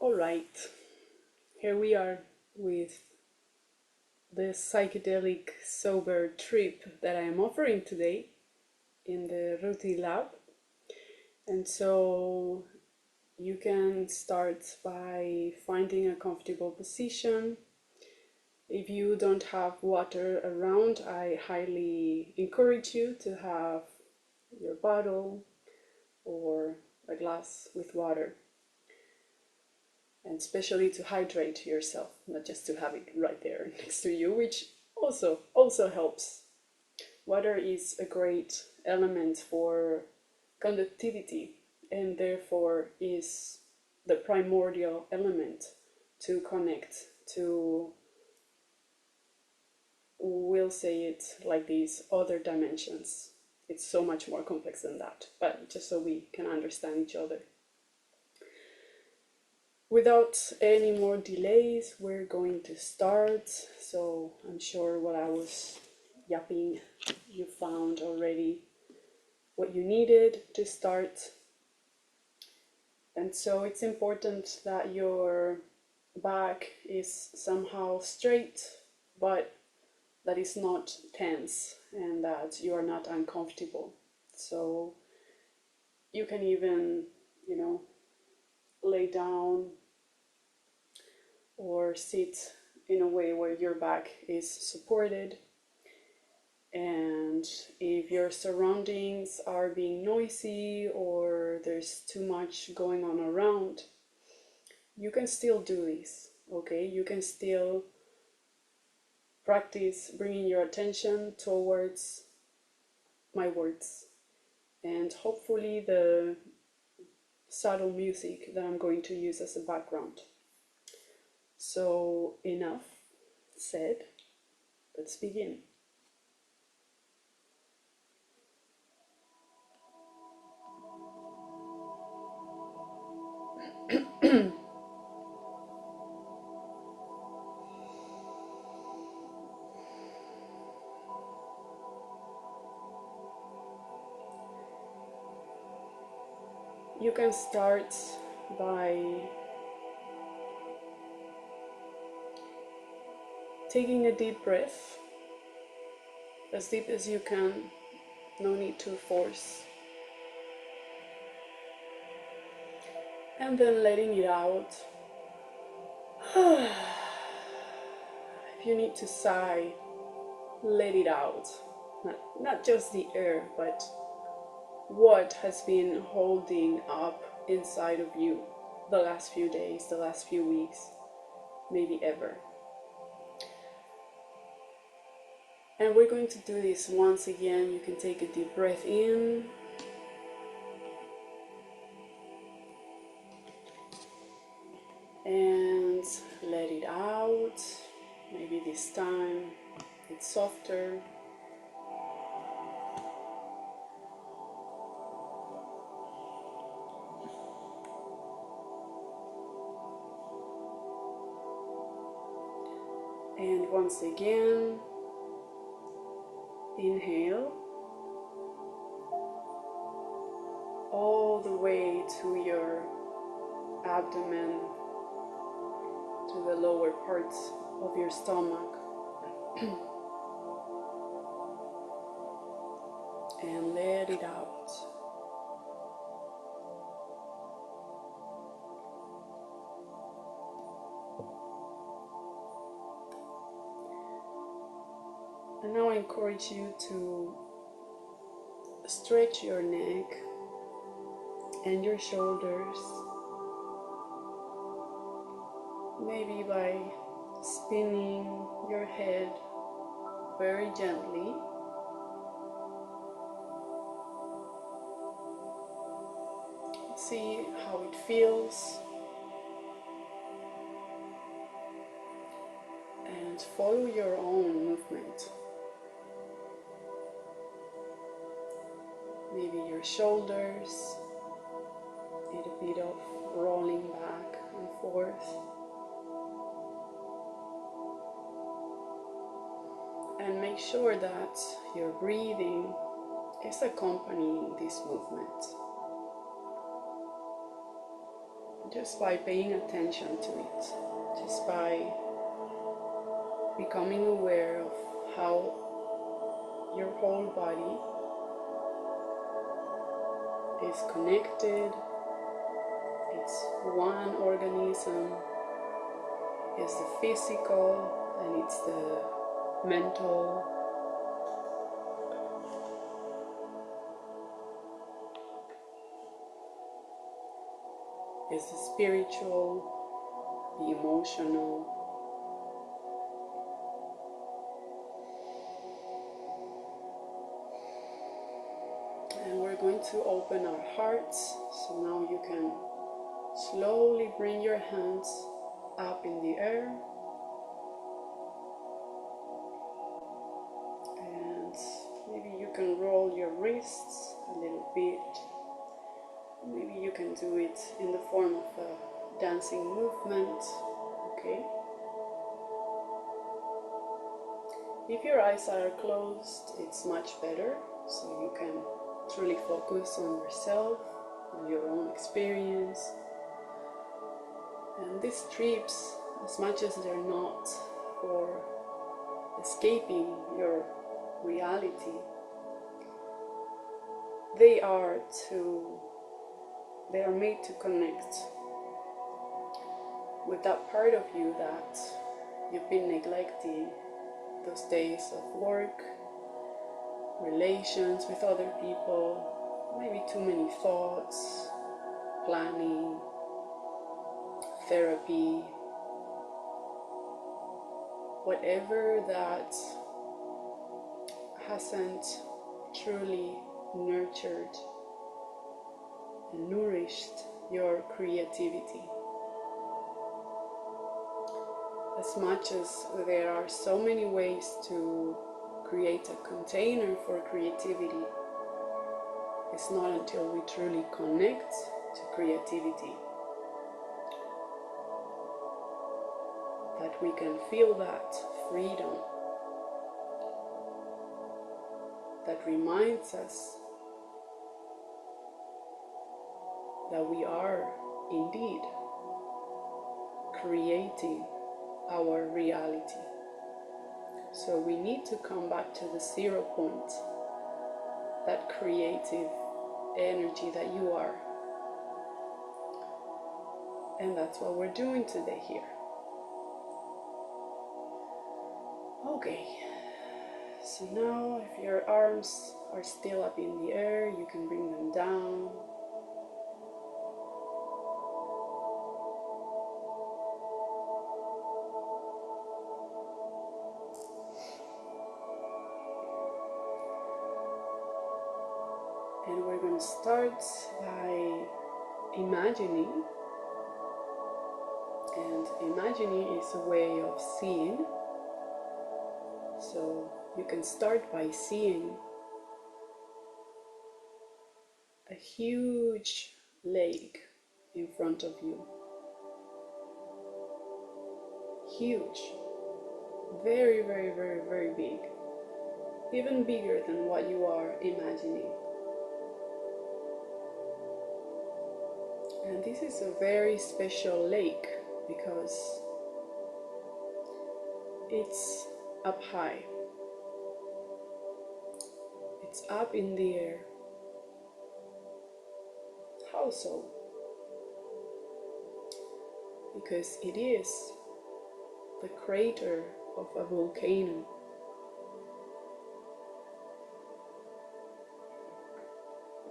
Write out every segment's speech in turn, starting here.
All right, here we are with the psychedelic sober trip that I am offering today in the Ruty-Lab. And so you can start by finding a comfortable position. If you don't have water around, I highly encourage you to have your bottle or a glass with water, and especially to hydrate yourself, not just to have it right there next to you, which also helps. Water is a great element for conductivity and therefore is the primordial element to connect to, we'll say it like these, other dimensions. It's so much more complex than that, but just so we can understand each other. Without any more delays, we're going to start. So I'm sure what I was yapping, you found already what you needed to start. And so it's important that your back is somehow straight, but that is not tense and that you are not uncomfortable. So you can even, lay down or sit in a way where your back is supported. And if your surroundings are being noisy or there's too much going on around, you can still do this, okay? You can still practice bringing your attention towards my words and hopefully the subtle music that I'm going to use as a background. So enough said, let's begin. You can start by taking a deep breath, as deep as you can, no need to force. And then letting it out. If you need to sigh, let it out. Not just the air, but what has been holding up inside of you the last few days, the last few weeks, maybe ever. And we're going to do this once again. You can take a deep breath in. And let it out. Maybe this time it's softer. And once again, inhale all the way to your abdomen, to the lower parts of your stomach. And let it out. And now I encourage you to stretch your neck and your shoulders, maybe by spinning your head very gently. See how it feels and follow your own movement. Maybe your shoulders need a bit of rolling back and forth. And make sure that your breathing is accompanying this movement. just by paying attention to it, just by becoming aware of how your whole body is connected. It's one organism. It's the physical and it's the mental. It's the spiritual, the emotional. And we're going to open our hearts. So now you can slowly bring your hands up in the air. And maybe you can roll your wrists a little bit. Maybe you can do it in the form of a dancing movement. Okay? If your eyes are closed, it's much better, so you can truly focus on yourself, on your own experience. And these trips, as much as they're not for escaping your reality, they are made to connect with that part of you that you've been neglecting those days of work, relations with other people, maybe too many thoughts, planning, therapy, whatever that hasn't truly nurtured and nourished your creativity. As much as there are so many ways to create a container for creativity, it's not until we truly connect to creativity that we can feel that freedom that reminds us that we are indeed creating our reality. So we need to come back to the 0 point, that creative energy that you are. And that's what we're doing today here. Okay, so now if your arms are still up in the air, you can bring them down. And we're going to start by imagining. And imagining is a way of seeing. So you can start by seeing a huge lake in front of you. Huge. Very, very, very, very big. Even bigger than what you are imagining. And this is a very special lake because it's up high. It's up in the air. How so? Because it is the crater of a volcano.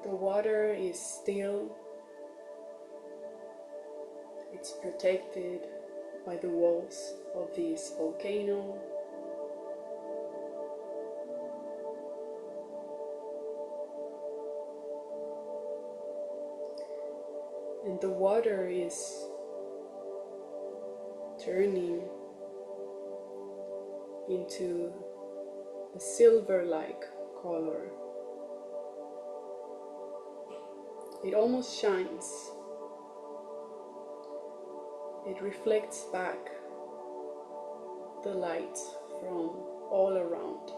The water is still. It's protected by the walls of this volcano. And the water is turning into a silver-like color. It almost shines. It reflects back the light from all around,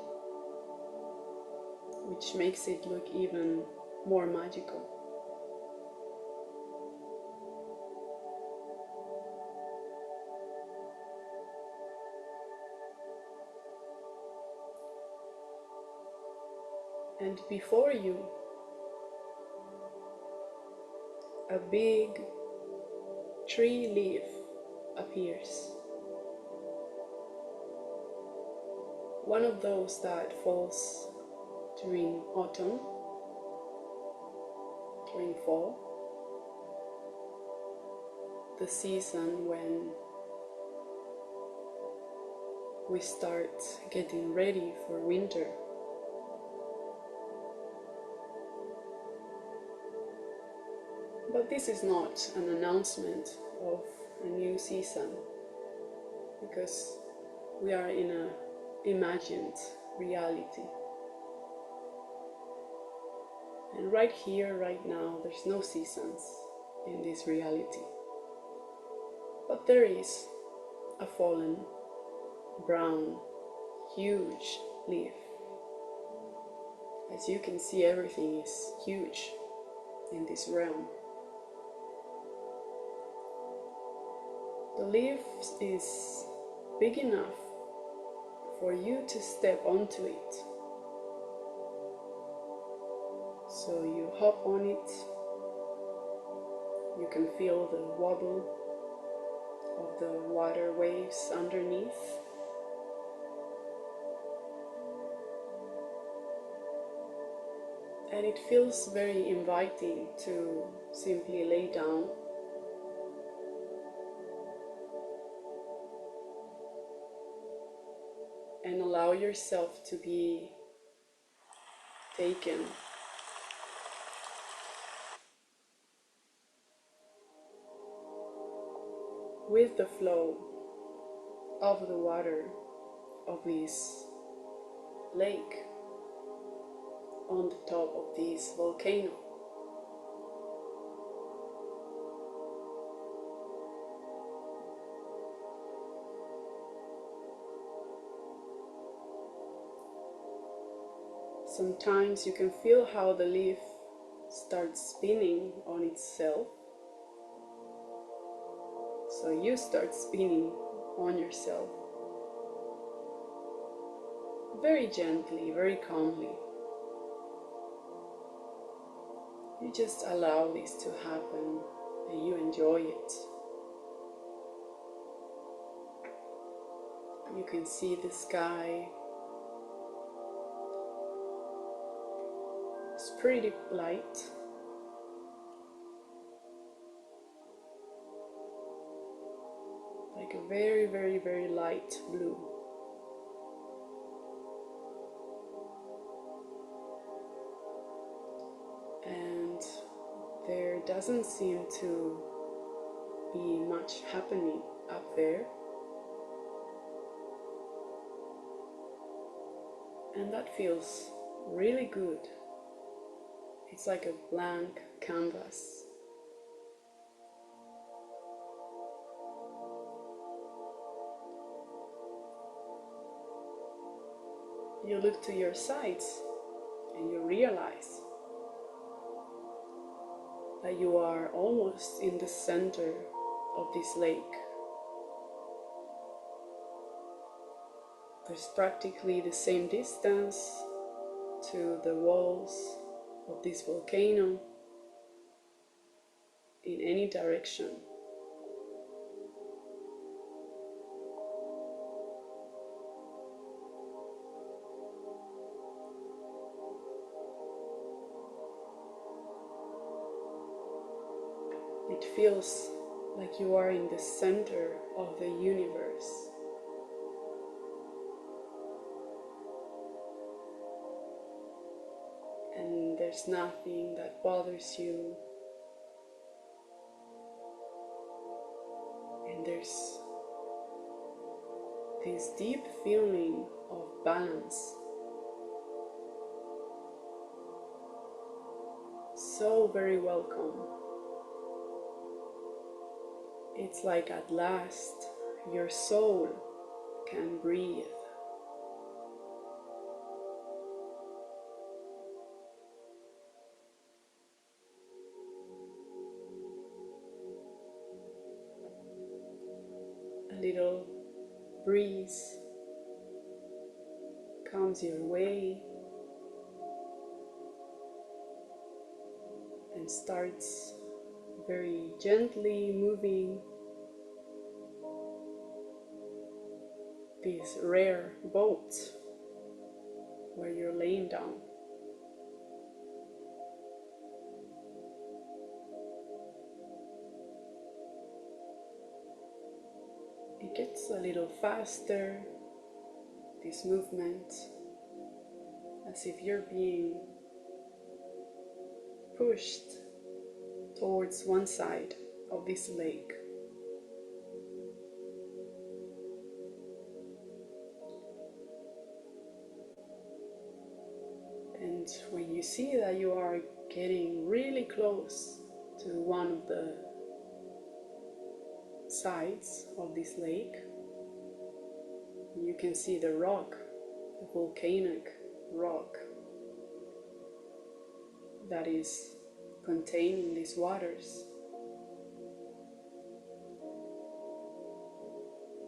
which makes it look even more magical. And before you, a big tree leaf appears. One of those that falls during autumn, during fall, the season when we start getting ready for winter. But this is not an announcement of a new season, because we are in an imagined reality. And right here, right now, there's no seasons in this reality. But there is a fallen, brown, huge leaf. As you can see, everything is huge in this realm. The leaf is big enough for you to step onto it. So you hop on it, you can feel the wobble of the water waves underneath. And it feels very inviting to simply lay down and allow yourself to be taken with the flow of the water of this lake on the top of this volcano. Sometimes you can feel how the leaf starts spinning on itself. So you start spinning on yourself. Very gently, very calmly. You just allow this to happen and you enjoy it. You can see the sky. It's pretty light. Like a very, very, very light blue. And there doesn't seem to be much happening up there. And that feels really good. It's like a blank canvas. You look to your sides and you realize that you are almost in the center of this lake. There's practically the same distance to the walls of this volcano in any direction. It feels like you are in the center of the universe. And there's nothing that bothers you. And there's this deep feeling of balance. So very welcome. It's like at last your soul can breathe. A little breeze comes your way, and starts very gently moving this rare boat where you're laying down. It gets a little faster, this movement, as if you're being pushed towards one side of this lake. And when you see that you are getting really close to one of the sides of this lake, you can see the rock, the volcanic rock that is containing these waters.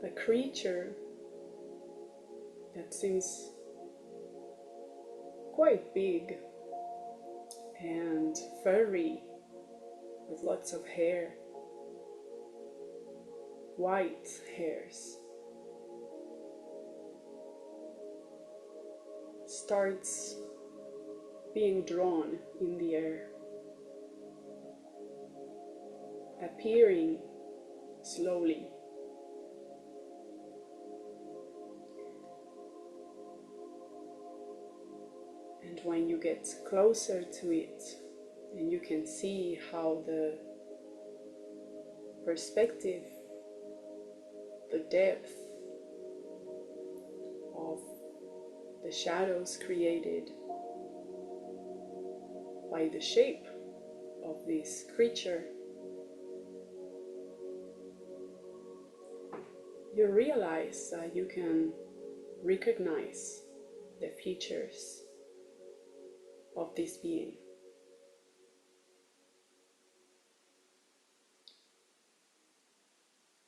A creature that seems quite big and furry, with lots of hair, white hairs, starts being drawn in the air, appearing slowly. And when you get closer to it, and you can see how the perspective, the depth of the shadows created by the shape of this creature, you realize that you can recognize the features of this being.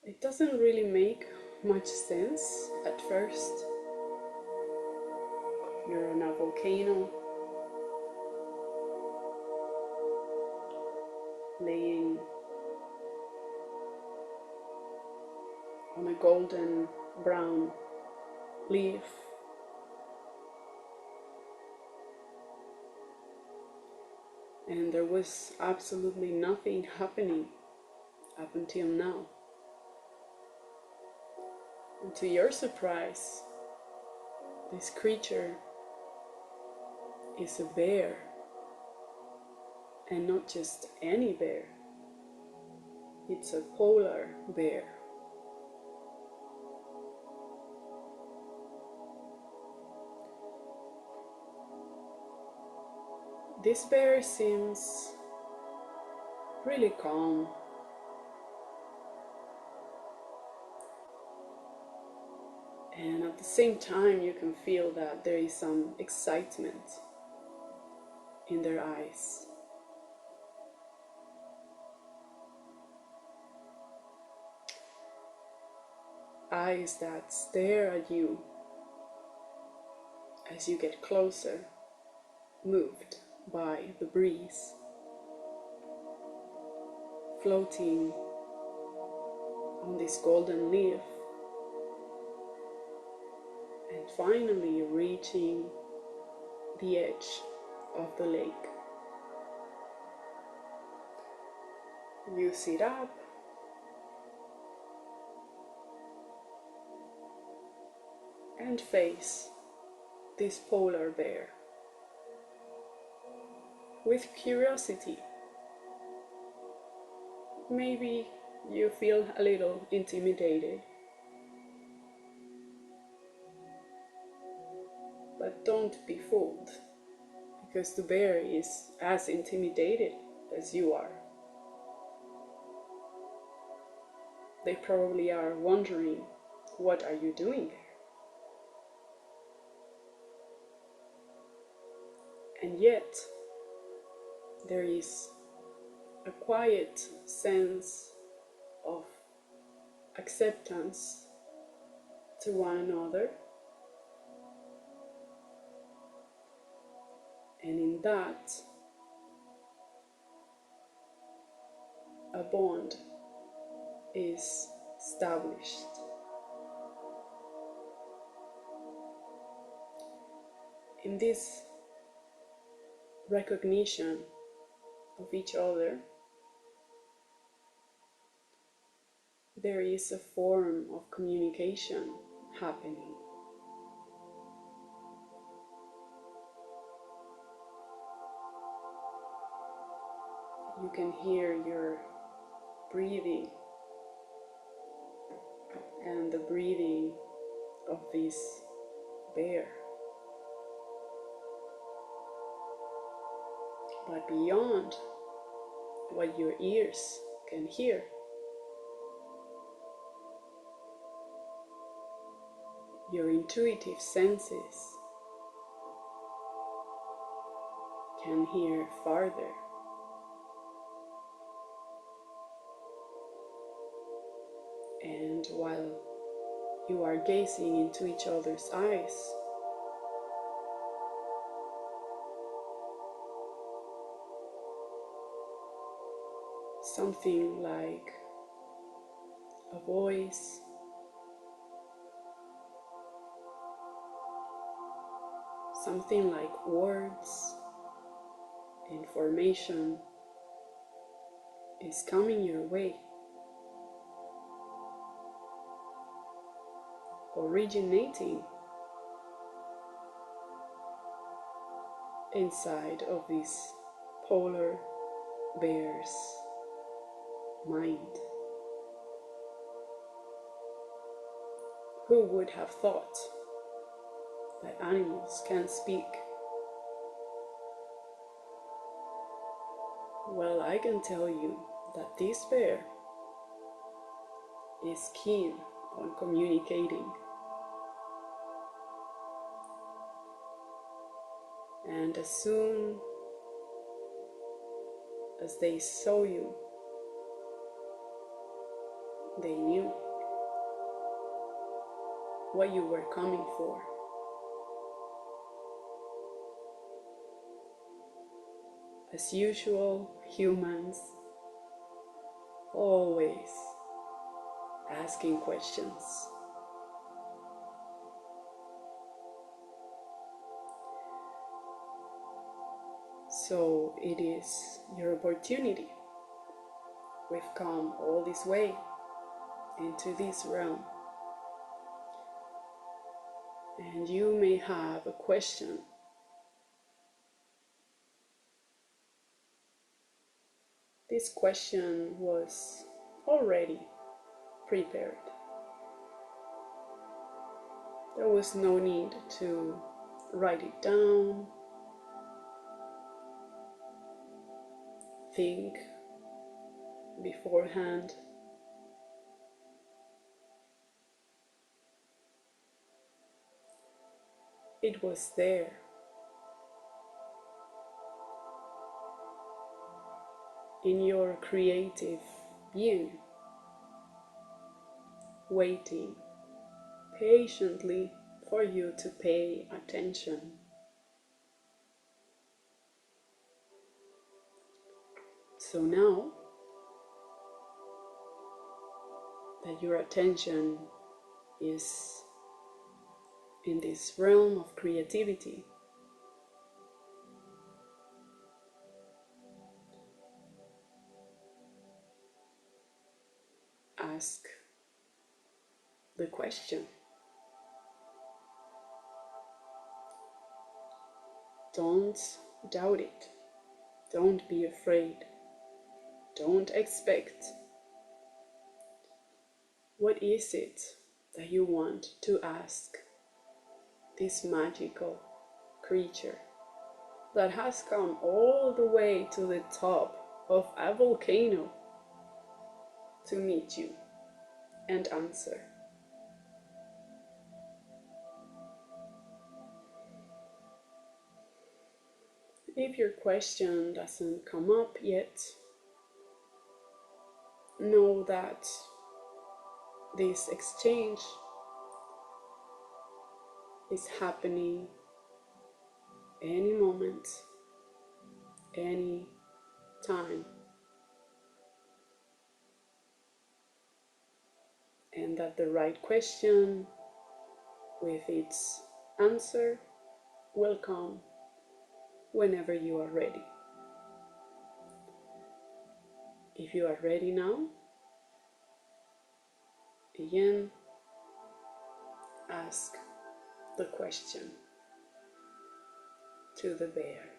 It doesn't really make much sense at first. You're on a volcano, laying on a golden brown leaf. And there was absolutely nothing happening up until now. And to your surprise, this creature is a bear, and not just any bear. It's a polar bear. This bear seems really calm, and at the same time you can feel that there is some excitement in their eyes. Eyes that stare at you as you get closer, moved by the breeze, floating on this golden leaf, and finally reaching the edge of the lake. You sit up and face this polar bear with curiosity. Maybe you feel a little intimidated, but don't be fooled, because the bear is as intimidated as you are. They probably are wondering, what are you doing there? And yet, there is a quiet sense of acceptance to one another, and in that a bond is established. In this recognition of each other, there is a form of communication happening. You can hear your breathing and the breathing of this bear. But beyond what your ears can hear, your intuitive senses can hear farther. And while you are gazing into each other's eyes, something like a voice, something like words, information is coming your way, originating inside of this polar bear's mind. Who would have thought that animals can speak? Well, I can tell you that this bear is keen on communicating. And as soon as they saw you, they knew what you were coming for. As usual, humans always asking questions. So it is your opportunity. We've come all this way into this realm. And you may have a question. This question was already prepared. There was no need to write it down, think beforehand. It was there. In your creative being, waiting patiently for you to pay attention. So now that your attention is in this realm of creativity, ask the question. Don't doubt it. Don't be afraid. Don't expect. What is it that you want to ask this magical creature that has come all the way to the top of a volcano to meet you and answer? If your question doesn't come up yet, know that this exchange is happening any moment, any time. that the right question with its answer will come whenever you are ready. If you are ready now, again, ask the question to the bear.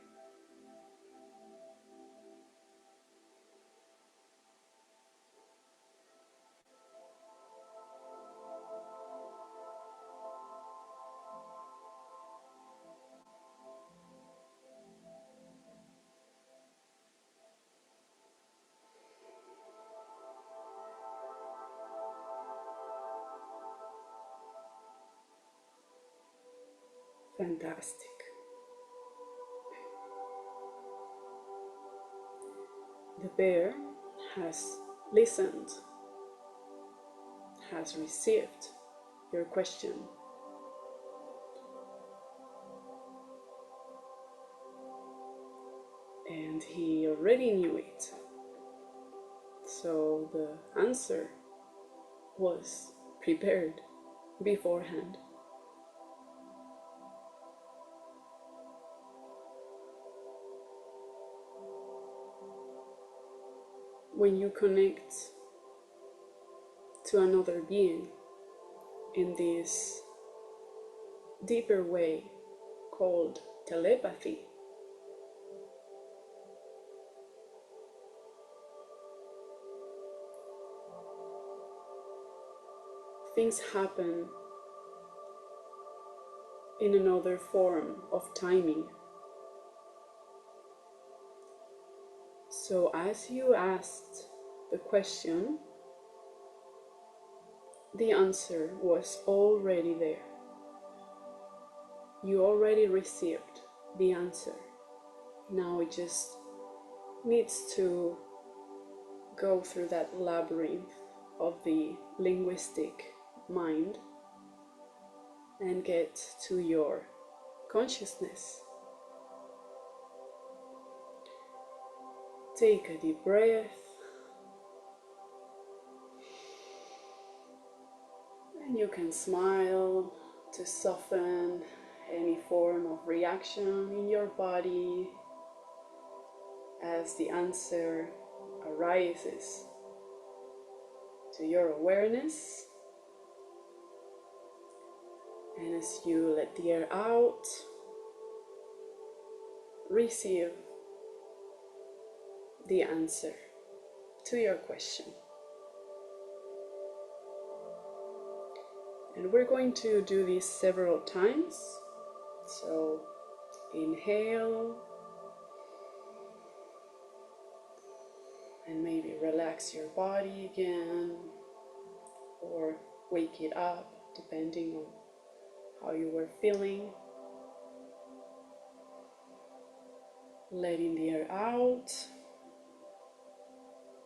Fantastic. The bear has listened, has received your question, and he already knew it. So the answer was prepared beforehand. When you connect to another being in this deeper way called telepathy, things happen in another form of timing. So as you asked the question, the answer was already there. You already received the answer. Now it just needs to go through that labyrinth of the linguistic mind and get to your consciousness. Take a deep breath, and you can smile to soften any form of reaction in your body as the answer arises to your awareness. And as you let the air out, receive the answer to your question. And we're going to do this several times. So inhale, and maybe relax your body again, or wake it up depending on how you were feeling. Letting the air out,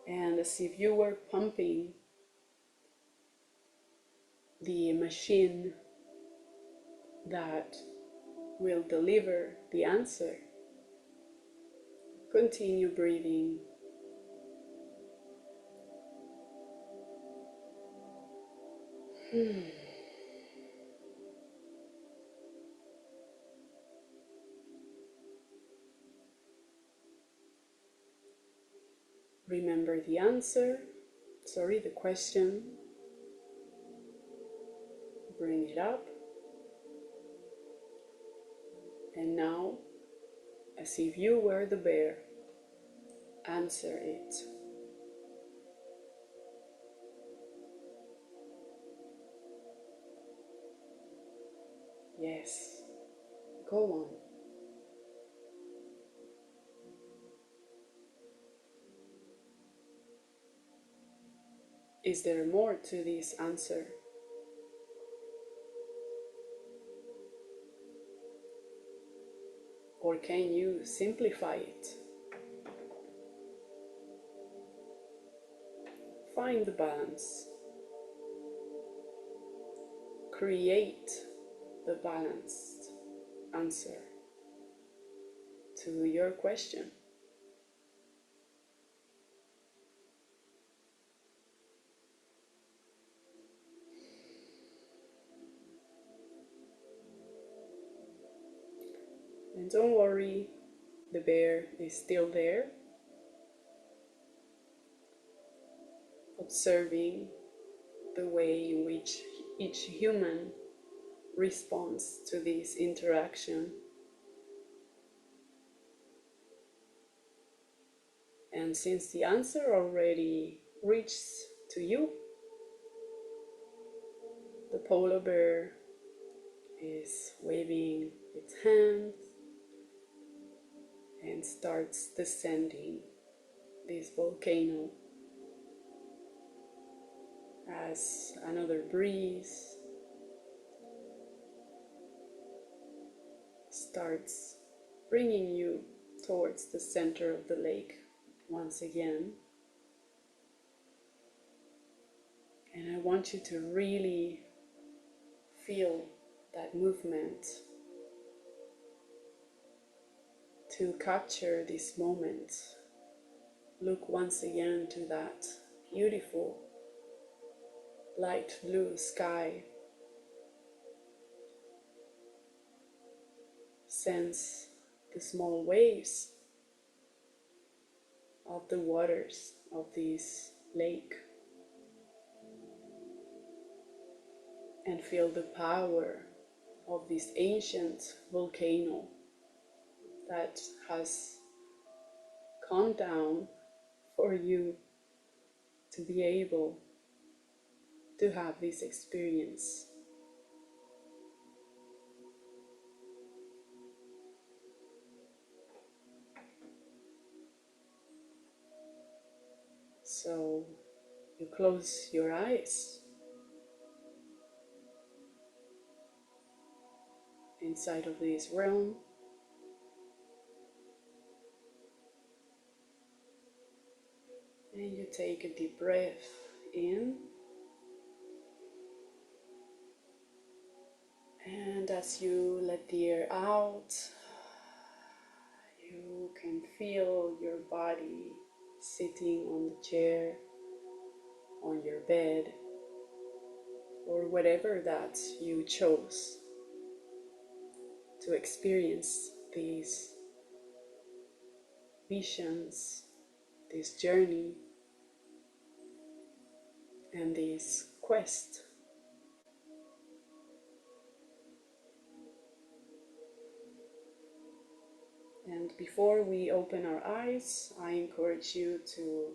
and as if you were pumping the machine that will deliver the answer. Continue breathing. Remember the answer, the question. Bring it up. And now, as if you were the bear, answer it. Yes, go on. Is there more to this answer? Or can you simplify it? Find the balance. Create the balanced answer to your question. And don't worry, the bear is still there, observing the way in which each human responds to this interaction. And since the answer already reached to you, the polar bear is waving its hands and starts descending this volcano as another breeze starts bringing you towards the center of the lake once again. And I want you to really feel that movement, to capture this moment. Look once again to that beautiful light blue sky. Sense the small waves of the waters of this lake and feel the power of this ancient volcano that has come down for you to be able to have this experience. So you close your eyes inside of this realm, and you take a deep breath in, and as you let the air out, you can feel your body sitting on the chair, on your bed, or whatever that you chose to experience these visions, this journey, and this quest. And before we open our eyes, I encourage you to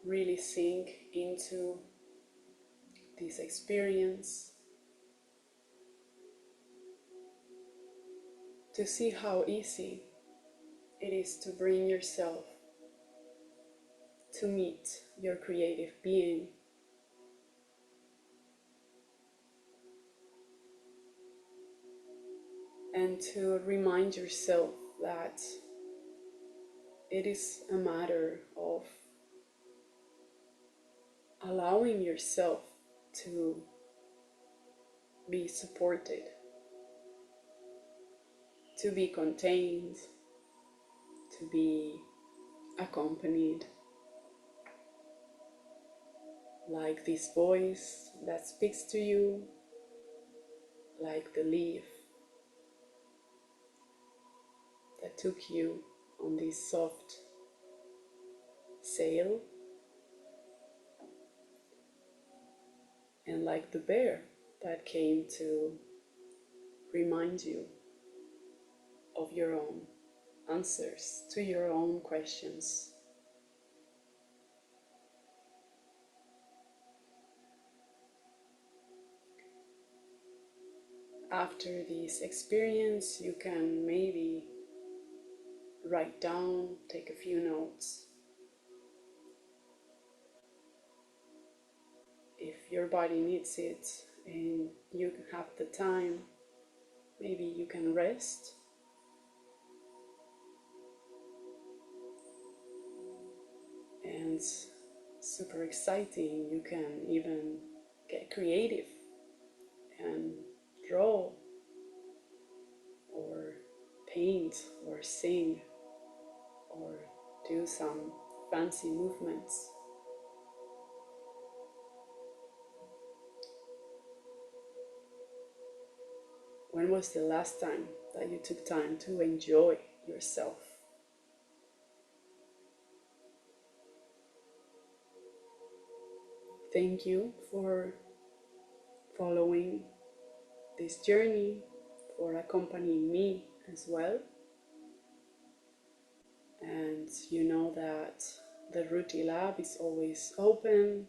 really sink into this experience, to see how easy it is to bring yourself to meet your creative being. And to remind yourself that it is a matter of allowing yourself to be supported, to be contained, to be accompanied, like this voice that speaks to you, like the leaf that took you on this soft sail, and like the bear that came to remind you of your own answers to your own questions. After this experience, you can maybe write down, take a few notes. If your body needs it and you have the time, maybe you can rest. And super exciting, you can even get creative and draw or paint or sing or do some fancy movements. when was the last time that you took time to enjoy yourself? Thank you for following this journey, for accompanying me as well. And you know that the Ruty-Lab is always open.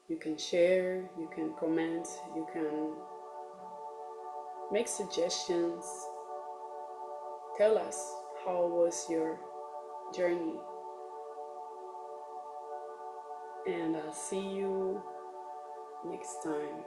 You can share, you can comment, you can make suggestions. Tell us, how was your journey? And I'll see you next time.